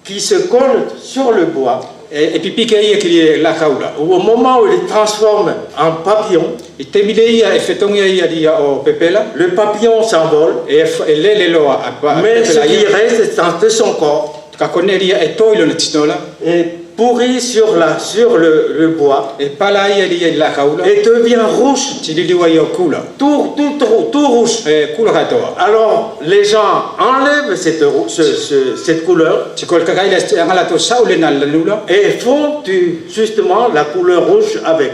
qui se colle sur le bois. Au moment où il transforme en papillon, le papillon s'envole, mais ce qui reste de son corps est pourri sur le bois et devient rouge, tout rouge. Alors les gens enlèvent cette couleur et font justement la couleur rouge avec.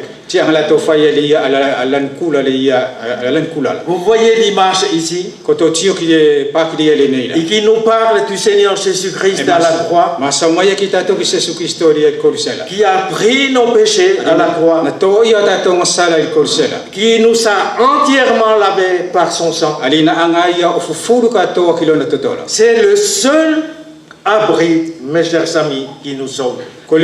Vous voyez l'image ici et qui nous parle du Seigneur Jésus-Christ à la croix, qui a pris nos péchés à la croix, qui nous a entièrement lavés par son sang. C'est le seul abri, mes chers amis, qui nous sauve. Le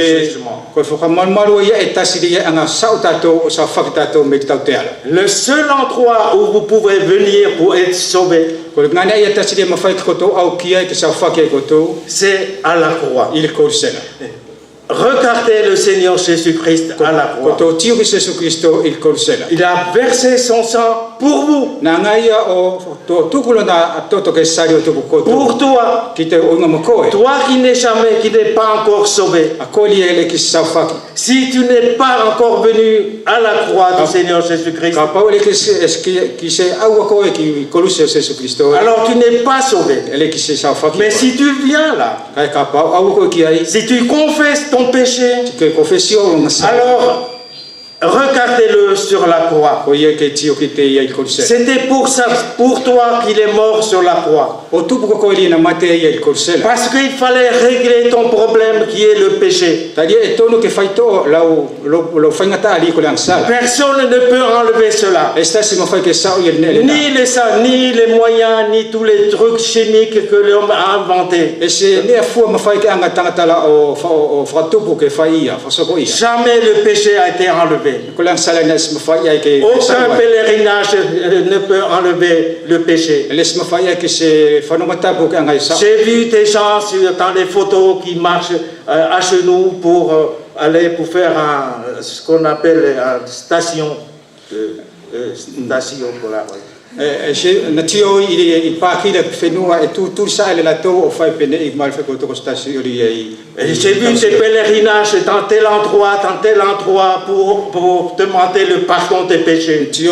seul endroit où vous pouvez venir pour être sauvé, c'est à la croix. Regardez le Seigneur Jésus-Christ à la croix. Il a versé son sang pour vous. Pour toi. Toi qui n'es pas encore sauvé. Si tu n'es pas encore venu à la croix du Seigneur Jésus-Christ, alors tu n'es pas sauvé. Mais si tu viens là, si tu confesses ton péché, alors regardez-le sur la croix. C'était pour toi qu'il est mort sur la croix. Parce qu'il fallait régler ton problème qui est le péché. Personne ne peut enlever cela. Ni les moyens, ni tous les trucs chimiques que l'homme a inventés. Jamais le péché a été enlevé. Aucun pèlerinage ne peut enlever le péché. J'ai vu des gens dans les photos qui marchent à genoux pour aller pour faire ce qu'on appelle une station. J'ai vu des pèlerinages dans tel endroit pour demander le pardon des péchés. J'ai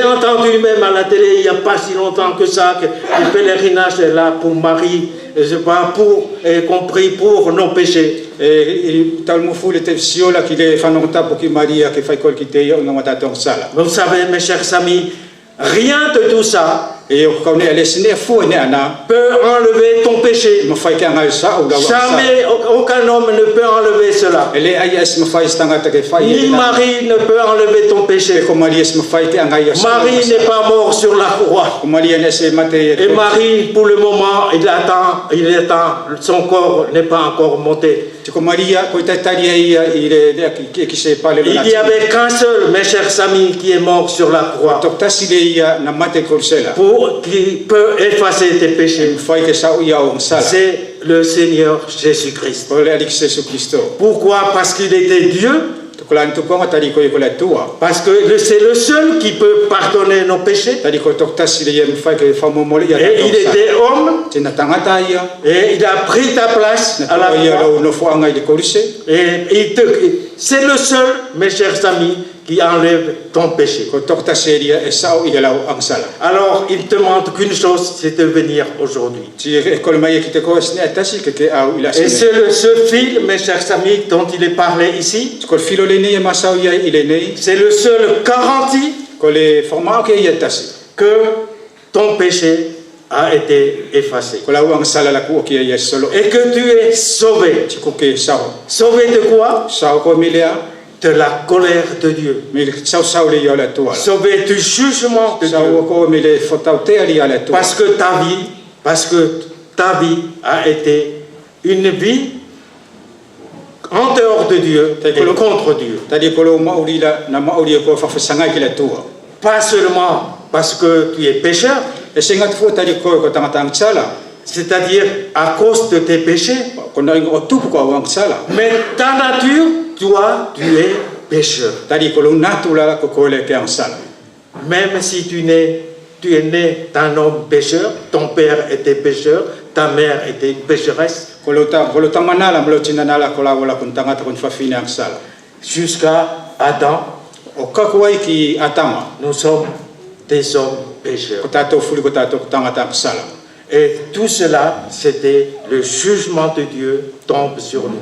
entendu même à la télé il n'y a pas si longtemps que ça que le pèlerinage est là pour Marie, compris pour nos péchés. Vous savez, mes chers amis, rien de tout ça peut enlever ton péché. Jamais aucun homme ne peut enlever cela. Ni Marie ne peut enlever ton péché. Marie n'est pas morte sur la croix. Et Marie, pour le moment, il attend, son corps n'est pas encore monté. Il n'y avait qu'un seul, mes chers amis, qui est mort sur la croix, qui peut effacer tes péchés. C'est le Seigneur Jésus-Christ. Pourquoi? Parce qu'il était Dieu. Parce que c'est le seul qui peut pardonner nos péchés. Et il était homme. Et il a pris ta place à la croix. Et c'est le seul, mes chers amis, qui enlève ton péché. Alors, il te demande qu'une chose, c'est de venir aujourd'hui. Et c'est ce fil, mes chers amis, dont il est parlé ici. C'est le seul garantie que ton péché a été effacé. Et que tu es sauvé. Sauvé de quoi? De la colère de Dieu. Sauvé du jugement de Dieu. Parce que ta vie a été une vie en dehors de Dieu et contre Dieu. pas seulement parce que tu es pécheur, c'est-à-dire à cause de tes péchés, mais ta nature, toi, tu es pécheur. Même si tu es né d'un homme pécheur, ton père était pécheur, ta mère était une pécheresse, jusqu'à Adam, nous sommes des hommes pécheurs. Et tout cela, c'était le jugement de Dieu tombe sur nous.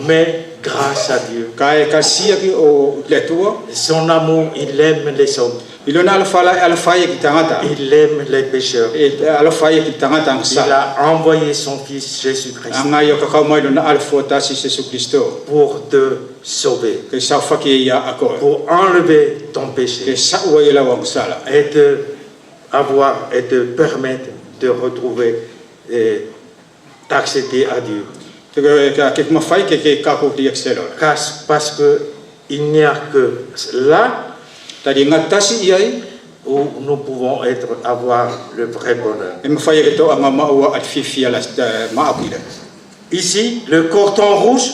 Mais grâce à Dieu, son amour, il aime les hommes. Il aime les pécheurs. Il a envoyé son fils Jésus-Christ pour te sauver, pour enlever ton péché et te permettre de retrouver et d'accéder à Dieu. Parce qu'il n'y a que là où nous pouvons avoir le vrai bonheur. Ici, le cordon rouge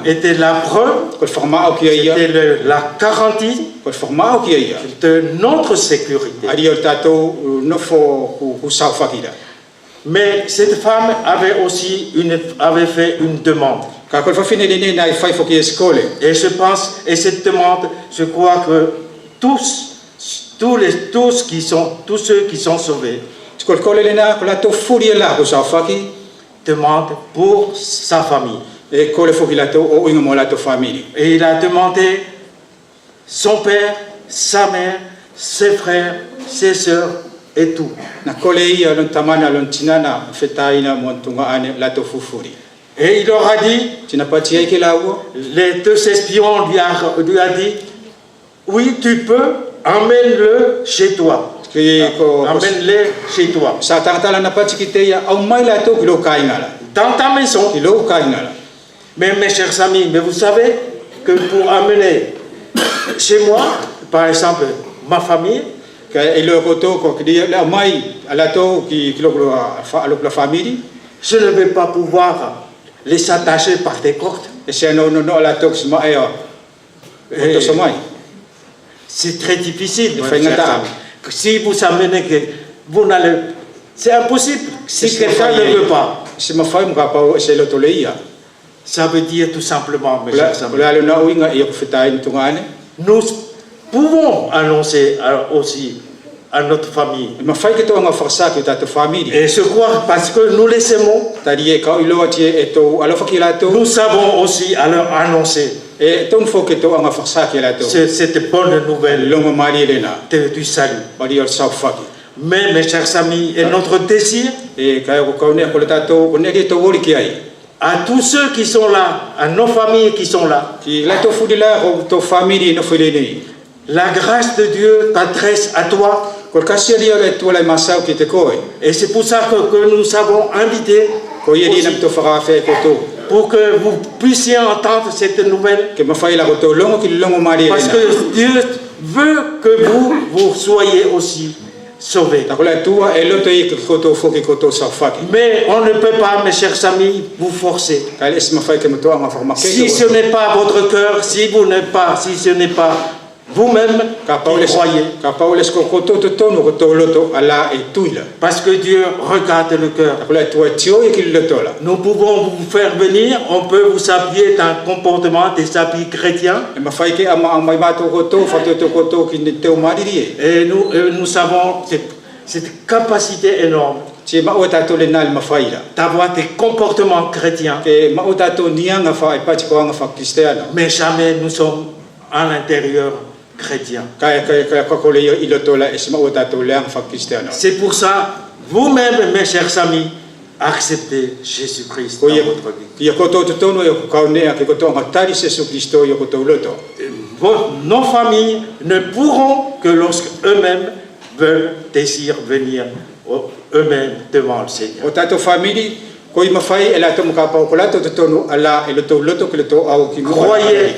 était la preuve, c'était la garantie de notre sécurité. Mais cette femme avait fait une demande. Et je pense, et cette demande, je crois que tous ceux qui sont sauvés demandent pour sa famille. Et il a demandé son père, sa mère, ses frères, ses sœurs et tout. Et il leur a dit, les deux espions lui a dit, oui, tu peux, emmène-le chez toi. Emmène-les chez toi. Dans ta maison. Mais mes chers amis, mais vous savez que pour amener chez moi, par exemple, ma famille, je ne vais pas pouvoir les attacher par des cordes. C'est très difficile. Si vous amenez que vous n'allez, c'est impossible. Si quelqu'un ne veut pas, ça veut dire tout simplement, mes chers amis, nous pouvons annoncer aussi à notre famille. Et je crois parce que nous les aimons, nous savons aussi à leur annoncer cette bonne nouvelle du salut. Mais mes chers amis, et notre désir à tous ceux qui sont là, à nos familles qui sont là, la grâce de Dieu t'adresse à toi. Et c'est pour ça que nous avons invité pour que vous puissiez entendre cette nouvelle. Parce que Dieu veut que vous soyez aussi sauvés. Mais on ne peut pas, mes chers amis, vous forcer. Si ce n'est pas votre cœur, si ce n'est pas vous-même qui croyez. Parce que Dieu regarde le cœur. Nous pouvons vous faire venir, on peut vous habiller d'un comportement des habits chrétiens. Et nous avons cette capacité énorme d'avoir des comportements chrétiens. Mais jamais nous sommes à l'intérieur chrétien. C'est pour ça, vous-même, mes chers amis, acceptez Jésus-Christ dans votre vie. Nos familles ne pourront que lorsque eux-mêmes désirent venir eux-mêmes devant le Seigneur. Croyez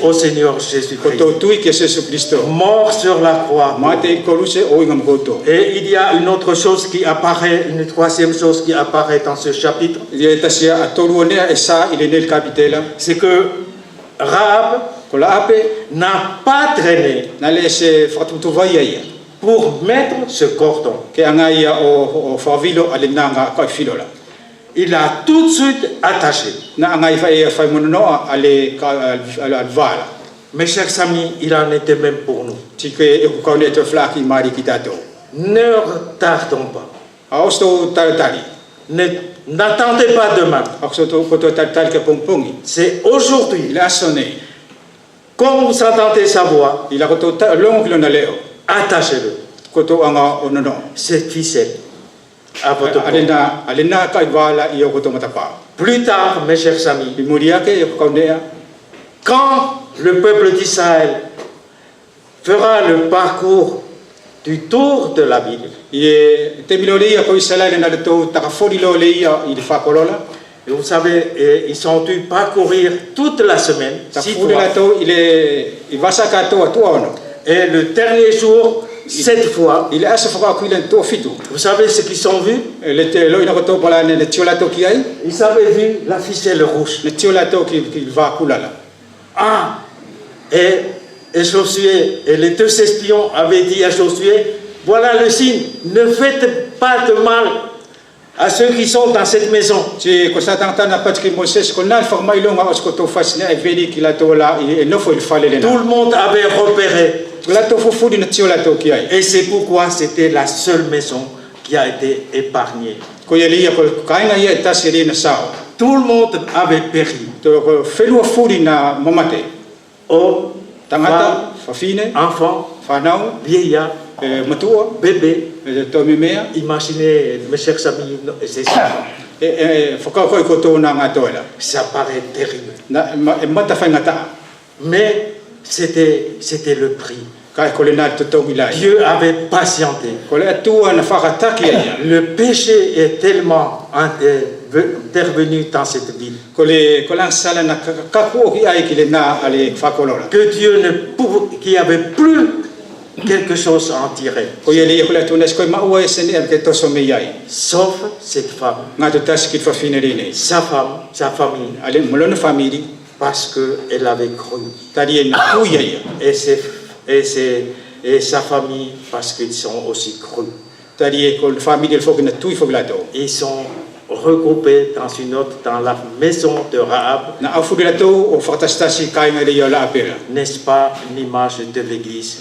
au Seigneur Jésus-Christ, mort sur la croix. Et il y a une autre chose qui apparaît, une troisième chose qui apparaît dans ce chapitre. C'est que Rahab n'a pas traîné pour mettre ce cordon. Il a tout de suite attaché. Mes chers amis, il en était même pour nous. Ne retardons pas. N'attendez pas demain. C'est aujourd'hui. Quand vous entendez sa voix, attachez-le. C'est ficelle à votre Plus tard, mes chers amis, quand le peuple d'Israël fera le parcours du tour de la ville, et vous savez, ils ont dû parcourir toute la semaine, 6 fois. Et le dernier jour, 7 fois. Vous savez ce qu'ils ont vu? Ils avaient vu la ficelle rouge. Ah, et Josué, et les 2 espions avaient dit à Josué, voilà le signe, ne faites pas de mal à ceux qui sont dans cette maison. Tout le monde avait repéré. Et c'est pourquoi c'était la seule maison qui a été épargnée. Tout le monde avait péri. Hommes, enfants, vieillards, bébés. Imaginez, mes chers amis, c'est ça. Ça paraît terrible. Mais c'était le prix. Dieu avait patienté. Le péché est tellement intervenu dans cette ville que Dieu qui avait plus quelque chose à en tirer. Sauf cette femme, sa famille, parce qu'elle avait cru. Et sa famille, parce qu'ils sont aussi crus. Ils sont regroupés dans la maison de Rahab. N'est-ce pas l'image de l'église?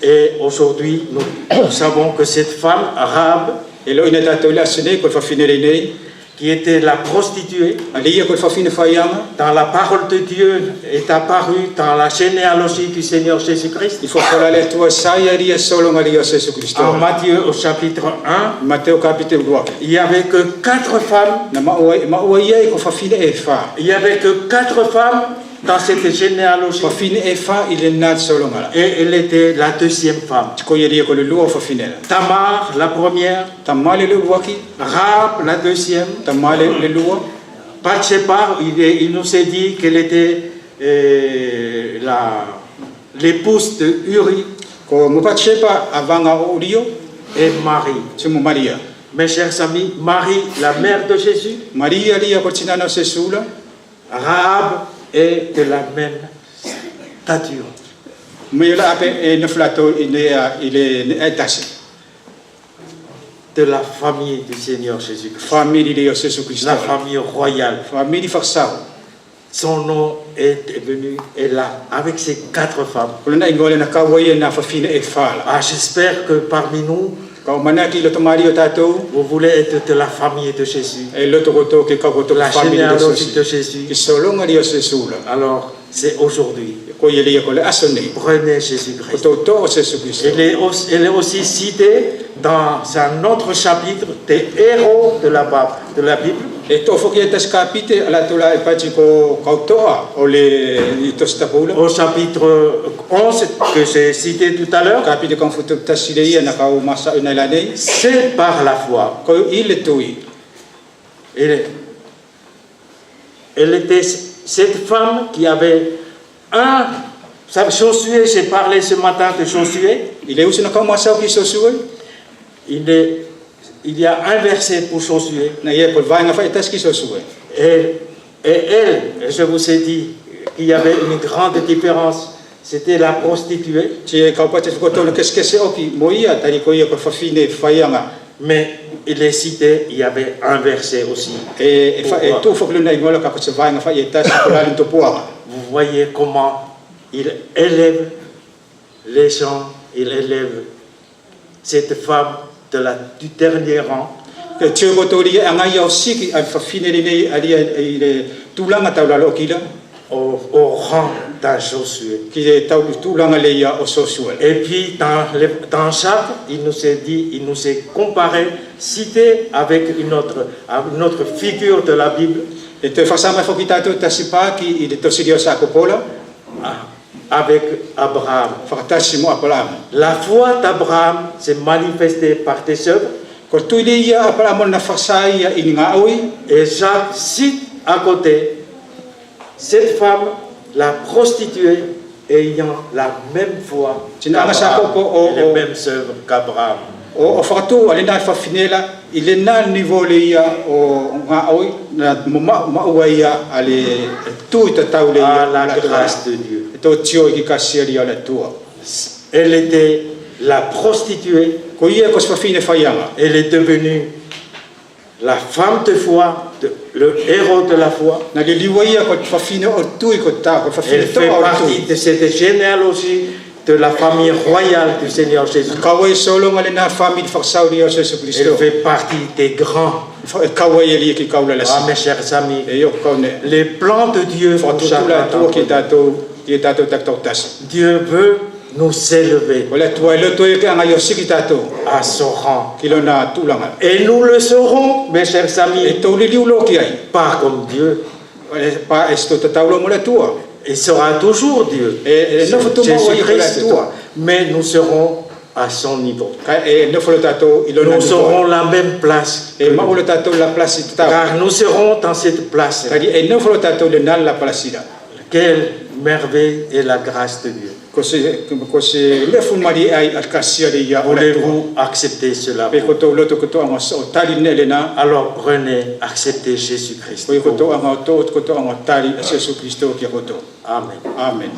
Et aujourd'hui, nous savons que cette femme, Rahab, qui était la prostituée, dans la parole de Dieu est apparue dans la généalogie du Seigneur Jésus-Christ. En Matthieu au chapitre 1, il n'y avait que 4 femmes. Il n'y avait que 4 femmes dans cette généalogie. Et elle était la deuxième femme. Tamar, la première. Rahab, la deuxième. Bathsheba, il nous a dit qu'elle était l'épouse de Uri. Et Marie. Mes chers amis, Marie, la mère de Jésus. Rahab est de la même stature. De la famille du Seigneur Jésus-Christ. La famille royale. Son nom est venu et là, avec ces 4 femmes. Ah, j'espère que parmi nous, vous voulez être de la famille de Jésus. La généalogie de Jésus. Alors, c'est aujourd'hui. Prenez Jésus-Christ. Elle est aussi citée dans un autre chapitre des héros de la Bible. Au chapitre 11 que j'ai cité tout à l'heure, c'est par la foi. Elle était cette femme qui avait Josué, j'ai parlé ce matin de Josué. Il y a un verset pour Josué. Et elle, je vous ai dit qu'il y avait une grande différence. C'était la prostituée. Mais il est cité, il y avait un verset aussi. Vous voyez comment il élève les gens, il élève cette femme du dernier rang. Au rang d'un Josué. Et puis dans Jacques, il nous est comparé, cité avec une autre figure de la Bible. Avec Abraham. La foi d'Abraham s'est manifestée par tes œuvres. Et Jacques cite à côté cette femme, la prostituée, ayant la même foi et les mêmes œuvres qu'Abraham. La grâce de Dieu. Elle était la prostituée. Elle est devenue la femme de foi, le héros de la foi. Elle fait partie de cette généalogie de la famille royale du Seigneur Jésus. Elle fait partie des grands. Mes chers amis, les plans de Dieu pour chacun d'entre nous. Dieu veut nous élever à son rang. Et nous le serons, mes chers amis, pas comme Dieu. Il sera toujours Dieu, Jésus-Christ, mais nous serons à son niveau. Nous aurons la même place que lui, car nous serons dans cette place. Quelle merveille est la grâce de Dieu. Voulez-vous accepter cela? Alors prenez, acceptez Jésus-Christ. Amen. Amen.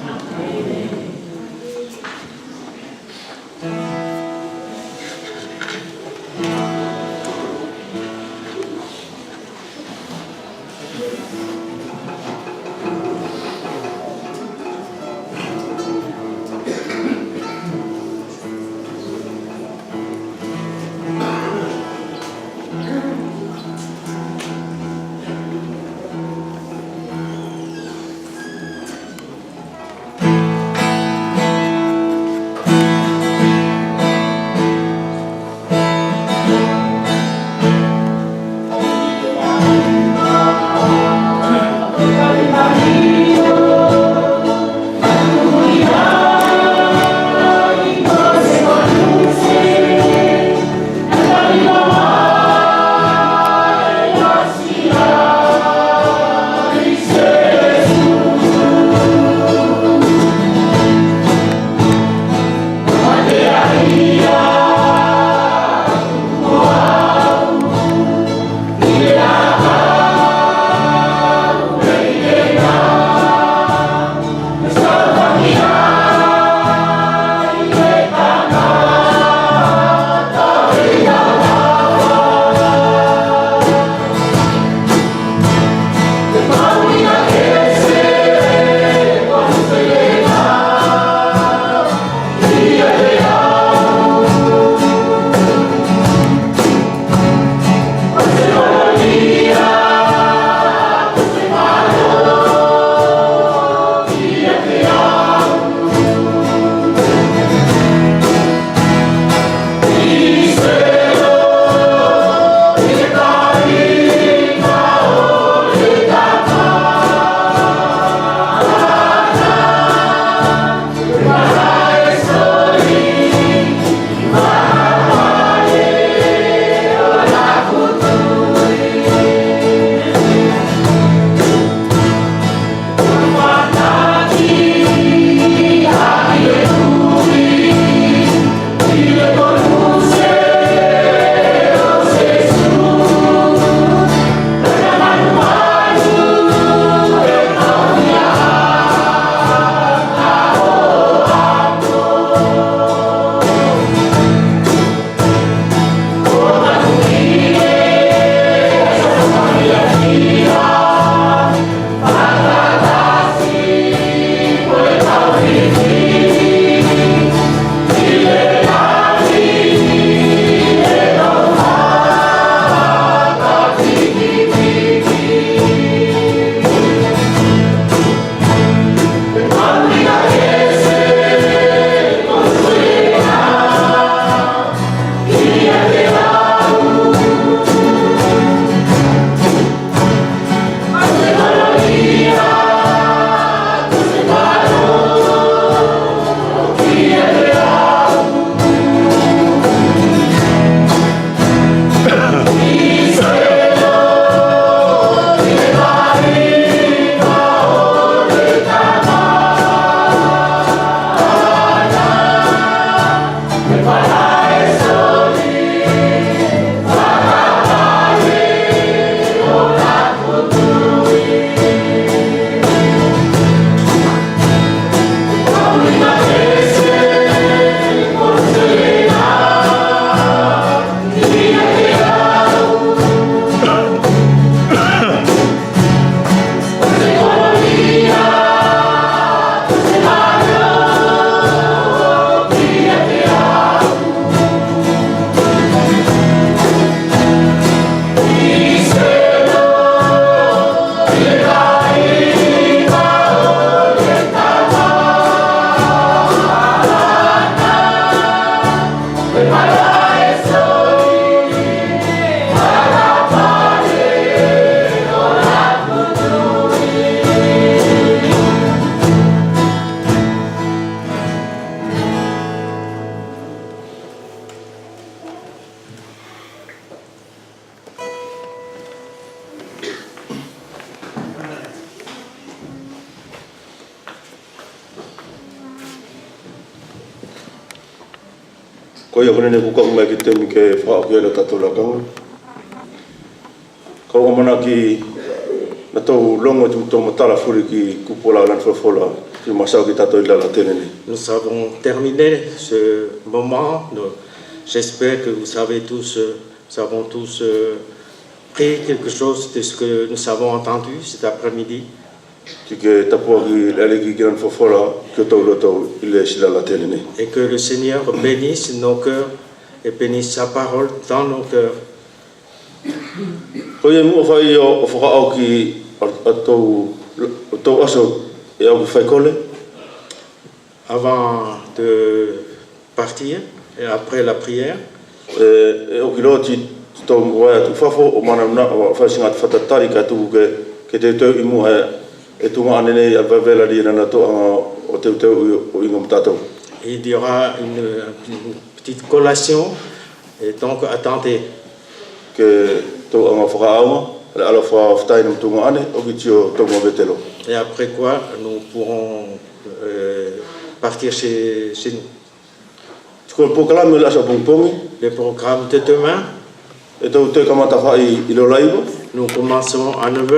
Ko ia kone ku ka mai ki te mi ke fa ke la tatola kang. Ko mana ki na to longo tu to matala furi ki ku pola lan fola ki masau ki tato ila la tenene. Nous avons terminé ce moment. J'espère que vous avons tous pris quelque chose de ce que nous avons entendu cet après-midi. Et que le Seigneur bénisse nos cœurs et bénisse sa parole dans nos cœurs. Avant de partir et après la prière, il y aura une petite collation et donc attendez. Et après quoi nous pourrons partir chez nous. Le programme de demain, nous commençons à 9h.